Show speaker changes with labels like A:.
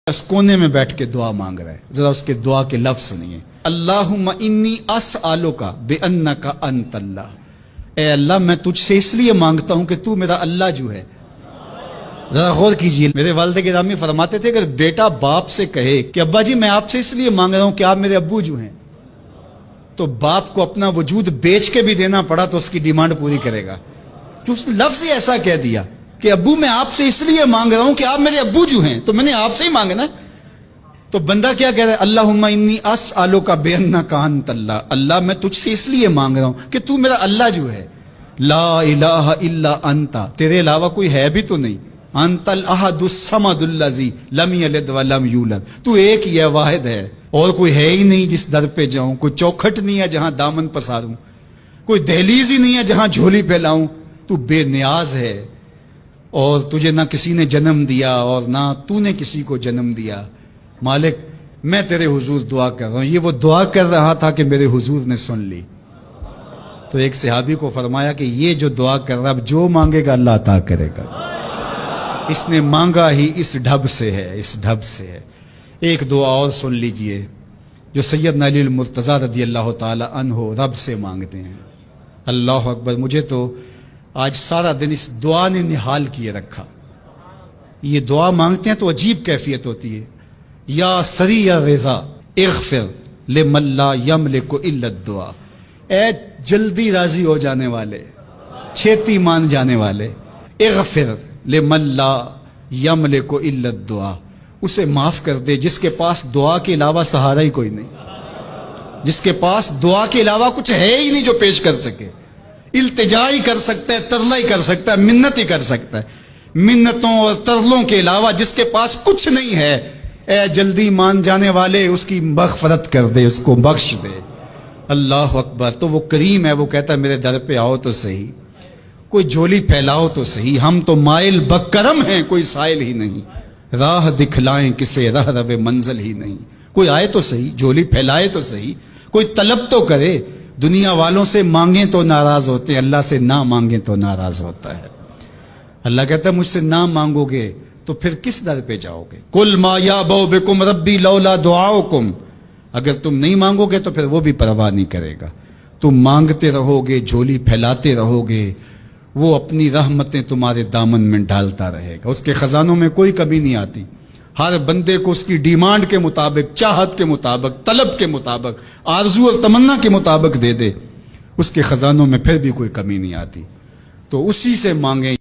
A: اس کونے میں بیٹھ کے دعا مانگ رہا ہے، ذرا اس کے دعا کے لفظ سنیے۔ اللہم انی اسألک بانک انت اللہ، اے اللہ میں تجھ سے اس لیے مانگتا ہوں کہ تو میرا اللہ جو ہے۔ ذرا غور کیجئے، میرے والد گرامی فرماتے تھے کہ بیٹا باپ سے کہے کہ ابا جی میں آپ سے اس لیے مانگ رہا ہوں کہ آپ میرے ابو جو ہیں، تو باپ کو اپنا وجود بیچ کے بھی دینا پڑا تو اس کی ڈیمانڈ پوری کرے گا۔ جو اس لفظ ہی ایسا کہہ دیا کہ ابو میں آپ سے اس لیے مانگ رہا ہوں کہ آپ میرے ابو جو ہیں، تو میں نے آپ سے ہی مانگنا ہے۔ تو بندہ کیا کہہ رہا ہے؟ اللہم انی اسألک بانک انت اللہ، اللہ میں تجھ سے اس لیے مانگ رہا ہوں کہ تو میرا اللہ جو ہے۔ لا الہ الا انت، تیرے علاوہ کوئی ہے بھی تو نہیں۔ انت الاحد الصمد الذی لم یلد ولم یولد، تو ایک ہی ہے، واحد ہے، اور کوئی ہے ہی نہیں جس در پہ جاؤں، کوئی چوکھٹ نہیں ہے جہاں دامن پساروں، کوئی دہلیز ہی نہیں ہے جہاں جھولی پھیلاؤں۔ تو بے نیاز ہے، اور تجھے نہ کسی نے جنم دیا اور نہ تو نے کسی کو جنم دیا۔ مالک میں تیرے حضور دعا کر رہا ہوں۔ یہ وہ دعا کر رہا تھا کہ میرے حضور نے سن لی۔ تو ایک صحابی کو فرمایا کہ یہ جو دعا کر رہا، اب جو مانگے گا اللہ عطا کرے گا۔ اس نے مانگا ہی اس ڈھب سے ہے، اس ڈھب سے ہے۔ ایک دعا اور سن لیجئے جو سیدنا علی المرتضیٰ رضی اللہ تعالی عنہ رب سے مانگتے ہیں۔ اللہ اکبر، مجھے تو آج سارا دن اس دعا نے نحال کیے رکھا۔ یہ دعا مانگتے ہیں تو عجیب کیفیت ہوتی ہے۔ یا سریع الرضا اغفر لمن لا یملک الا الدعاء، اے جلدی راضی ہو جانے والے، چھیتی مان جانے والے، اغفر لمن لا یملک الا الدعاء، اسے معاف کر دے جس کے پاس دعا کے علاوہ سہارا ہی کوئی نہیں، جس کے پاس دعا کے علاوہ کچھ ہے ہی نہیں جو پیش کر سکے۔ التجا ہی کر سکتا ہے، ترلا ہی کر سکتا ہے، منت ہی کر سکتا ہے۔ منتوں اور ترلوں کے علاوہ جس کے پاس کچھ نہیں ہے، اے جلدی مان جانے والے اس کی مغفرت کر دے، اس کو بخش دے۔ اللہ اکبر۔ تو وہ کریم ہے، وہ کہتا ہے میرے در پہ آؤ تو صحیح، کوئی جھولی پھیلاؤ تو صحیح، ہم تو مائل بکرم ہیں، کوئی سائل ہی نہیں، راہ دکھلائیں کسے رہ رب منزل ہی نہیں۔ کوئی آئے تو صحیح، جھولی پھیلائے تو صحیح، کوئی طلب تو کرے۔ دنیا والوں سے مانگیں تو ناراض ہوتے ہیں، اللہ سے نہ مانگیں تو ناراض ہوتا ہے۔ اللہ کہتا ہے مجھ سے نہ مانگو گے تو پھر کس در پہ جاؤ گے؟ قل ما یعبأ بکم ربی لولا دعاؤکم، اگر تم نہیں مانگو گے تو پھر وہ بھی پرواہ نہیں کرے گا۔ تم مانگتے رہو گے، جھولی پھیلاتے رہو گے، وہ اپنی رحمتیں تمہارے دامن میں ڈالتا رہے گا۔ اس کے خزانوں میں کوئی کمی نہیں آتی، ہر بندے کو اس کی ڈیمانڈ کے مطابق، چاہت کے مطابق، طلب کے مطابق، آرزو اور تمنا کے مطابق دے دے۔ اس کے خزانوں میں پھر بھی کوئی کمی نہیں آتی۔ تو اسی سے مانگیں۔